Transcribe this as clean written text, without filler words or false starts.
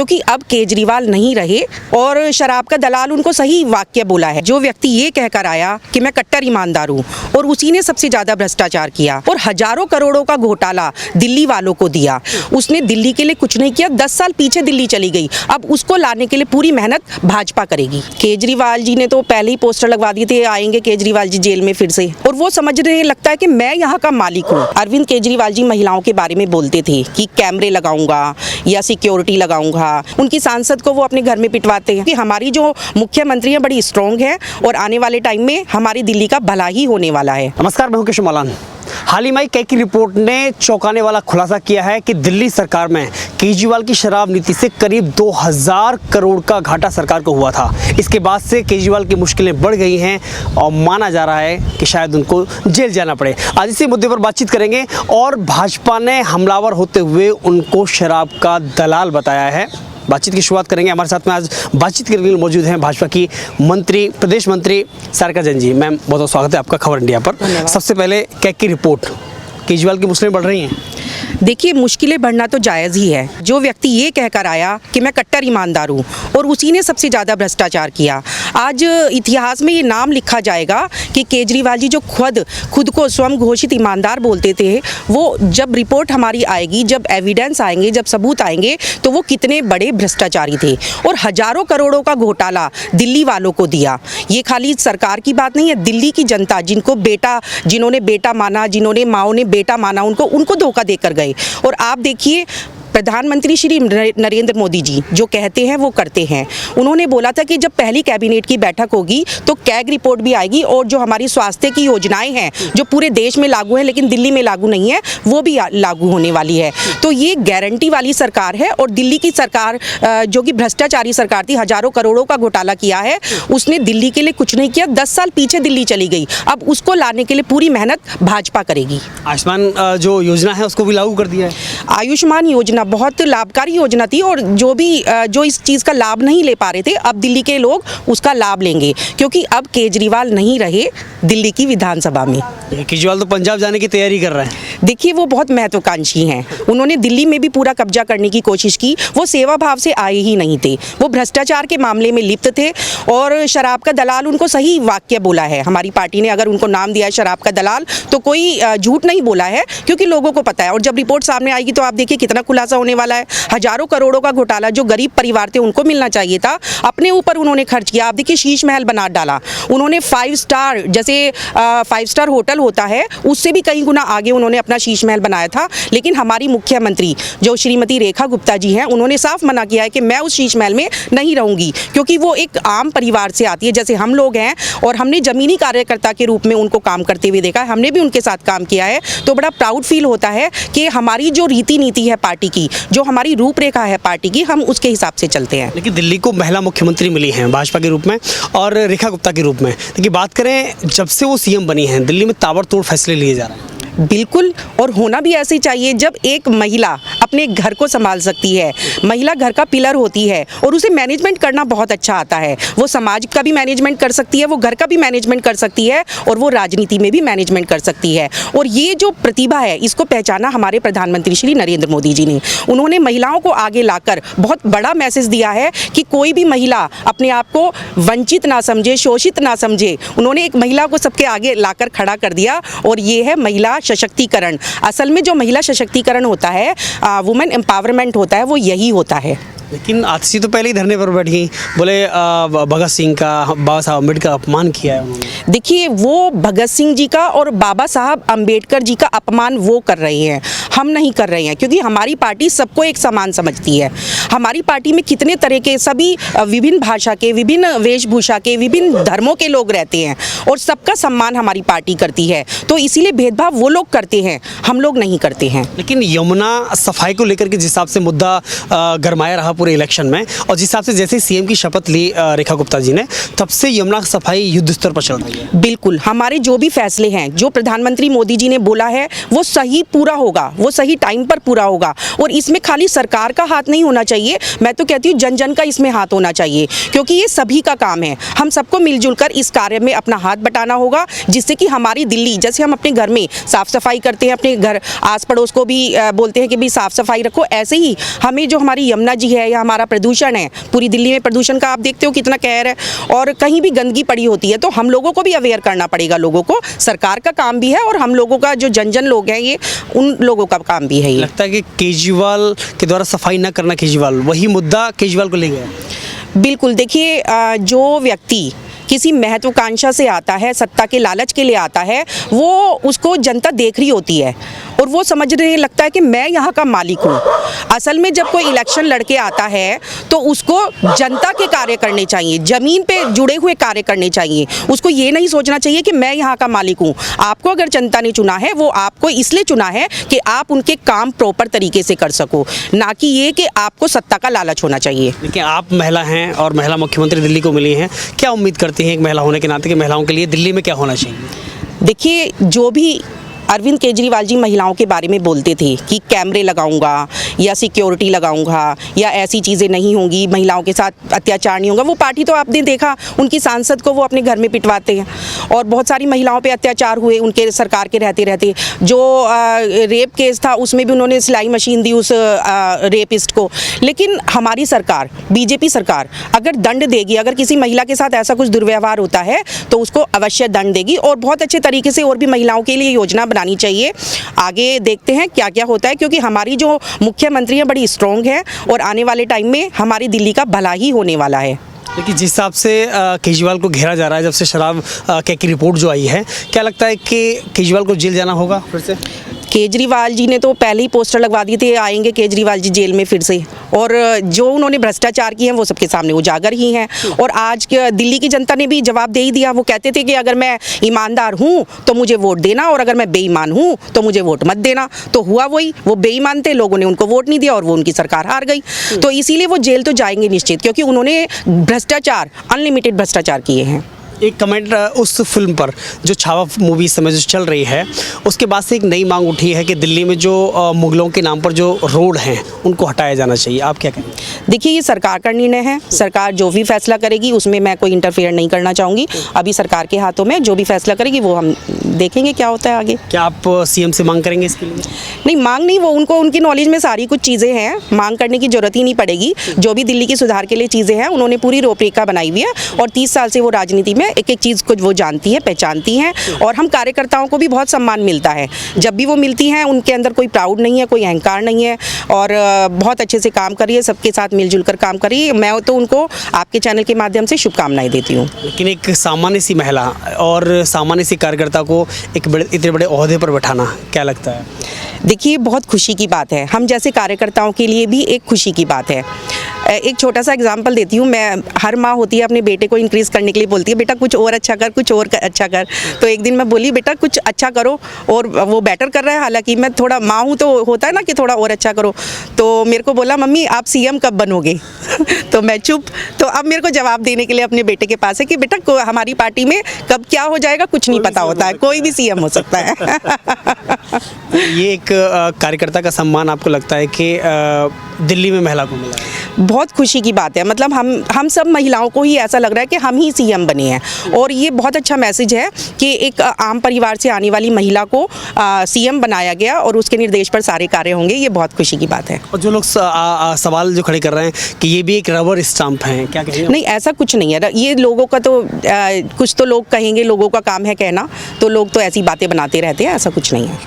क्योंकि अब केजरीवाल नहीं रहे और शराब का दलाल उनको सही वाक्य बोला है। जो व्यक्ति ये कहकर आया कि मैं कट्टर ईमानदार हूँ और उसी ने सबसे ज़्यादा भ्रष्टाचार किया और हजारों करोड़ों का घोटाला दिल्ली वालों को दिया, उसने दिल्ली के लिए कुछ नहीं किया। 10 साल पीछे दिल्ली चली गई, अब उसको लाने के लिए पूरी मेहनत भाजपा करेगी। केजरीवाल जी ने तो पहले ही पोस्टर लगवा दिए थे, आएंगे केजरीवाल जी जेल में फिर से, और वो समझने लगता है कि मैं यहाँ का मालिक हूँ। अरविंद केजरीवाल जी महिलाओं के बारे में बोलते थे कि कैमरे लगाऊंगा या सिक्योरिटी लगाऊंगा, उनकी सांसद को वो अपने घर में पिटवाते हैं कि हमारी जो मुख्यमंत्री है बड़ी स्ट्रॉन्ग है और आने वाले टाइम में हमारी दिल्ली का भला ही होने वाला है। नमस्कार, मैं हूं केशव मालान। हाल ही में कैकी रिपोर्ट ने चौंकाने वाला खुलासा किया है कि दिल्ली सरकार में केजरीवाल की शराब नीति से करीब 2000 करोड़ का घाटा सरकार को हुआ था। इसके बाद से केजरीवाल की मुश्किलें बढ़ गई हैं और माना जा रहा है कि शायद उनको जेल जाना पड़े। आज इसी मुद्दे पर बातचीत करेंगे और भाजपा ने हमलावर होते हुए उनको शराब का दलाल बताया है। बातचीत की शुरुआत करेंगे। हमारे साथ में आज बातचीत करने के लिए मौजूद हैं भाजपा की मंत्री, प्रदेश मंत्री सारिका जैन जी। मैम, बहुत बहुत स्वागत है आपका खबर इंडिया पर। सबसे पहले कैकी रिपोर्ट, केजरीवाल की मुश्किलें बढ़ रही हैं। देखिए, मुश्किलें बढ़ना तो जायज़ ही है। जो व्यक्ति ये कहकर आया कि मैं कट्टर ईमानदार हूँ और उसी ने सबसे ज़्यादा भ्रष्टाचार किया, आज इतिहास में ये नाम लिखा जाएगा कि केजरीवाल जी जो खुद को स्वयं घोषित ईमानदार बोलते थे, वो जब रिपोर्ट हमारी आएगी, जब एविडेंस आएंगे, जब सबूत आएंगे, तो वो कितने बड़े भ्रष्टाचारी थे और हजारों करोड़ों का घोटाला दिल्ली वालों को दिया। ये खाली सरकार की बात नहीं है, दिल्ली की जनता जिन्होंने बेटा माना, जिन्होंने माओ ने बेटा माना, उनको धोखा देकर गए। और आप देखिए, प्रधानमंत्री श्री नरेंद्र मोदी जी जो कहते हैं वो करते हैं। उन्होंने बोला था कि जब पहली कैबिनेट की बैठक होगी तो कैग रिपोर्ट भी आएगी और जो हमारी स्वास्थ्य की योजनाएं हैं जो पूरे देश में लागू हैं लेकिन दिल्ली में लागू नहीं है, वो भी लागू होने वाली है। तो ये गारंटी वाली सरकार है। और दिल्ली की सरकार जो कि भ्रष्टाचारी सरकार थी, हजारों करोड़ों का घोटाला किया है, उसने दिल्ली के लिए कुछ नहीं किया। 10 साल पीछे दिल्ली चली गई, अब उसको लाने के लिए पूरी मेहनत भाजपा करेगी। आयुष्मान जो योजना है उसको भी लागू कर दिया है। आयुष्मान योजना बहुत लाभकारी योजना थी और जो इस चीज़ का लाभ नहीं ले पा रहे थे, अब दिल्ली के लोग उसका लाभ लेंगे क्योंकि अब केजरीवाल नहीं रहे दिल्ली की विधानसभा में। केजरीवाल तो पंजाब जाने की तैयारी कर रहे हैं। देखिए, वो बहुत महत्वाकांक्षी हैं। उन्होंने दिल्ली में भी पूरा कब्जा करने की कोशिश की। वो सेवा भाव से आए ही नहीं थे, वो भ्रष्टाचार के मामले में लिप्त थे और शराब का दलाल उनको सही वाक्य बोला है। हमारी पार्टी ने अगर उनको नाम दिया है शराब का दलाल, तो कोई झूठ नहीं बोला है क्योंकि लोगों को पता है। और जब रिपोर्ट सामने आएगी तो आप देखिए कितना खुलासा होने वाला है। हजारों करोड़ों का घोटाला जो गरीब परिवार थे उनको मिलना चाहिए था, अपने ऊपर उन्होंने खर्च किया। आप देखिए, शीश महल बना डाला उन्होंने। 5 स्टार, जैसे 5 स्टार होटल होता है उससे भी कई गुना आगे उन्होंने अपना शीश महल बनाया था। लेकिन हमारी मुख्यमंत्री जो श्रीमती रेखा गुप्ता जी हैं, उन्होंने साफ मना किया है कि मैं उस शीश महल में नहीं रहूंगी क्योंकि वो एक आम परिवार से आती है जैसे हम लोग हैं और हमने जमीनी कार्यकर्ता के रूप में उनको काम करते हुए देखा है, हमने भी उनके साथ काम किया है। तो बड़ा प्राउड फील होता है कि हमारी जो रीति नीति है पार्टी की, जो हमारी रूपरेखा है पार्टी की, हम उसके हिसाब से चलते हैं। लेकिन दिल्ली को महिला मुख्यमंत्री मिली है भाजपा के रूप में और रेखा गुप्ता के रूप में। देखिए, बात करें जब से वो सीएम बनी है, दिल्ली में ताबड़तोड़ फैसले लिए जा रहे हैं। बिल्कुल, और होना भी ऐसे ही चाहिए। जब एक महिला अपने घर को संभाल सकती है, महिला घर का पिलर होती है और उसे मैनेजमेंट करना बहुत अच्छा आता है। वो समाज का भी मैनेजमेंट कर सकती है, वो घर का भी मैनेजमेंट कर सकती है और वो राजनीति में भी मैनेजमेंट कर सकती है। और ये जो प्रतिभा है, इसको पहचाना हमारे प्रधानमंत्री श्री नरेंद्र मोदी जी ने। उन्होंने महिलाओं को आगे लाकर बहुत बड़ा मैसेज दिया है कि कोई भी महिला अपने आप को वंचित ना समझे, शोषित ना समझे। उन्होंने एक महिला को सबके आगे लाकर खड़ा कर दिया और ये है महिला सशक्तिकरण। असल में जो महिला सशक्तिकरण होता है, वुमेन एम्पावरमेंट होता है, वो यही होता है। लेकिन आतिशी तो पहले ही धरने पर बैठी, बोले भगत सिंह का, बाबा साहब अम्बेडकर का अपमान किया है उन्होंने। देखिए, वो भगत सिंह जी का और बाबा साहब अम्बेडकर जी का अपमान वो कर रहे हैं, हम नहीं कर रहे हैं क्योंकि हमारी पार्टी सबको एक समान समझती है। हमारी पार्टी में कितने तरह के, सभी विभिन्न भाषा के, विभिन्न वेशभूषा के, विभिन्न धर्मों के लोग रहते हैं और सबका सम्मान हमारी पार्टी करती है। तो इसीलिए भेदभाव वो लोग करते हैं, हम लोग नहीं करते हैं। लेकिन यमुना सफाई को लेकर के जिस हिसाब से मुद्दा गरमाया रहा पूरे इलेक्शन में, और जिस हिसाब से जैसे सीएम की शपथ ली रेखा गुप्ता जी ने, तब से यमुना सफाई युद्ध स्तर पर चल रही है। बिल्कुल, हमारे जो भी फैसले हैं, जो प्रधानमंत्री मोदी जी ने बोला है वो सही पूरा होगा, वो सही टाइम पर पूरा होगा। और इसमें खाली सरकार का हाथ नहीं होना चाहिए, मैं तो कहती हूँ जन जन का इसमें हाथ होना चाहिए, क्योंकि ये सभी का काम है। हम सबको मिलजुल कर इस कार्य में अपना हाथ बटाना होगा, जिससे कि हमारी दिल्ली, जैसे हम अपने घर में साफ सफाई करते हैं, अपने घर आस पड़ोस को भी बोलते हैं कि भी साफ सफाई रखो, ऐसे ही हमें जो हमारी यमुना जी है या हमारा प्रदूषण है, पूरी दिल्ली में प्रदूषण का आप देखते हो कितना कहर है, और कहीं भी गंदगी पड़ी होती है, तो हम लोगों को भी अवेयर करना पड़ेगा। लोगों को सरकार का काम भी है और हम लोगों का जो जन जन लोग हैं, ये उन लोगों का काम भी है। ये लगता है कि केजरीवाल के द्वारा सफाई न करना, केजरीवाल वही मुद्दा केजरीवाल को ले गया। बिल्कुल, देखिए जो व्यक्ति किसी महत्वाकांक्षा से आता है, सत्ता के लालच के लिए आता है, वो उसको जनता देख रही होती है और वो समझने लगता है कि मैं यहाँ का मालिक हूँ। असल में जब कोई इलेक्शन लड़के आता है तो उसको जनता के कार्य करने चाहिए, ज़मीन पे जुड़े हुए कार्य करने चाहिए। उसको ये नहीं सोचना चाहिए कि मैं यहाँ का मालिक हूँ। आपको अगर जनता ने चुना है, वो आपको इसलिए चुना है कि आप उनके काम प्रॉपर तरीके से कर सको, ना कि ये कि आपको सत्ता का लालच होना चाहिए। देखिए, आप महिला हैं और महिला मुख्यमंत्री दिल्ली को मिली हैं, क्या उम्मीद करती हैं एक महिला होने के नाते कि महिलाओं के लिए दिल्ली में क्या होना चाहिए? देखिए, जो भी अरविंद केजरीवाल जी महिलाओं के बारे में बोलते थे कि कैमरे लगाऊंगा या सिक्योरिटी लगाऊंगा या ऐसी चीज़ें नहीं होंगी, महिलाओं के साथ अत्याचार नहीं होगा, वो पार्टी तो आपने देखा, उनकी सांसद को वो अपने घर में पिटवाते हैं और बहुत सारी महिलाओं पे अत्याचार हुए उनके सरकार के रहते रहते। जो रेप केस था उसमें भी उन्होंने सिलाई मशीन दी उस रेपिस्ट को। लेकिन हमारी सरकार, बीजेपी सरकार अगर दंड देगी, अगर किसी महिला के साथ ऐसा कुछ दुर्व्यवहार होता है तो उसको अवश्य दंड देगी और बहुत अच्छे तरीके से और भी महिलाओं के लिए योजना बनानी चाहिए। आगे देखते हैं क्या क्या होता है, क्योंकि हमारी जो मुख्यमंत्री है बड़ी स्ट्रॉन्ग है और आने वाले टाइम में हमारी दिल्ली का भला ही होने वाला है। लेकिन जिस हिसाब से केजरीवाल को घेरा जा रहा है, जब से शराब की रिपोर्ट जो आई है, क्या लगता है कि केजरीवाल को जेल जाना होगा फिर से? केजरीवाल जी ने तो पहले ही पोस्टर लगवा दिए थे, आएंगे केजरीवाल जी जेल में फिर से, और जो उन्होंने भ्रष्टाचार किए हैं वो सबके सामने उजागर ही हैं। और आज दिल्ली की जनता ने भी जवाब दे ही दिया। वो कहते थे कि अगर मैं ईमानदार हूँ तो मुझे वोट देना और अगर मैं बेईमान हूँ तो मुझे वोट मत देना। तो हुआ वही, वो बेईमान थे, लोगों ने उनको वोट नहीं दिया और वो उनकी सरकार हार गई। तो इसीलिए वो जेल तो जाएंगे निश्चित, क्योंकि उन्होंने भ्रष्टाचार, अनलिमिटेड भ्रष्टाचार किए हैं। एक कमेंट उस फिल्म पर, जो छावा मूवी इस समय जो चल रही है, उसके बाद से एक नई मांग उठी है कि दिल्ली में जो मुगलों के नाम पर जो रोड हैं उनको हटाया जाना चाहिए। आप क्या कहें? देखिए, ये सरकार का निर्णय है, सरकार जो भी फैसला करेगी उसमें मैं कोई इंटरफेयर नहीं करना चाहूँगी। अभी सरकार के हाथों में, जो भी फैसला करेगी वो हम देखेंगे क्या होता है आगे। क्या आप सीएम से मांग करेंगे इसके लिए? नहीं, मांग नहीं, वो उनको उनकी नॉलेज में सारी कुछ चीज़ें हैं, मांग करने की जरूरत ही नहीं पड़ेगी। जो भी दिल्ली की सुधार के लिए चीज़ें हैं उन्होंने पूरी रूपरेखा बनाई हुई है और 30 साल से वो राजनीति में एक एक चीज़ को वो जानती हैं, पहचानती हैं। और हम कार्यकर्ताओं को भी बहुत सम्मान मिलता है जब भी वो मिलती हैं। उनके अंदर कोई प्राउड नहीं है, कोई अहंकार नहीं है और बहुत अच्छे से काम करिए, सबके साथ मिलजुल कर काम करिए। मैं तो उनको आपके चैनल के माध्यम से शुभकामनाएं देती हूँ। लेकिन एक सामान्य सी महिला और सामान्य सी कार्यकर्ता को एक इतने बड़े ओहदे पर बैठाना, क्या लगता है? देखिए, बहुत खुशी की बात है, हम जैसे कार्यकर्ताओं के लिए भी एक खुशी की बात है। एक छोटा सा एग्जांपल देती हूँ मैं। हर माँ होती है अपने बेटे को इंक्रीज़ करने के लिए बोलती है, बेटा कुछ और अच्छा कर, कुछ और अच्छा कर। तो एक दिन मैं बोली, बेटा कुछ अच्छा करो, और वो बेटर कर रहा है। हालांकि मैं थोड़ा माँ हूँ तो होता है ना कि थोड़ा और अच्छा करो। तो मेरे को बोला, मम्मी आप सीएम कब बनोगे? तो मैं चुप। तो अब मेरे को जवाब देने के लिए अपने बेटे के पास है कि बेटा हमारी पार्टी में कब क्या हो जाएगा कुछ नहीं पता होता है, कोई भी सीएम हो सकता है। ये एक कार्यकर्ता का सम्मान आपको लगता है कि दिल्ली में महिला को मिला है? बहुत खुशी की बात है। मतलब हम सब महिलाओं को ही ऐसा लग रहा है कि हम ही सीएम बने हैं और ये बहुत अच्छा मैसेज है कि एक आम परिवार से आने वाली महिला को सीएम बनाया गया और उसके निर्देश पर सारे कार्य होंगे। ये बहुत खुशी की बात है। और जो लोग सवाल जो खड़े कर रहे हैं कि ये भी एक रबर स्टाम्प है, क्या कहेंगे? नहीं, ऐसा कुछ नहीं है। ये लोगों का तो कुछ तो लोग कहेंगे, लोगों का काम है कहना, तो लोग तो ऐसी बातें बनाते रहते हैं, ऐसा कुछ नहीं है।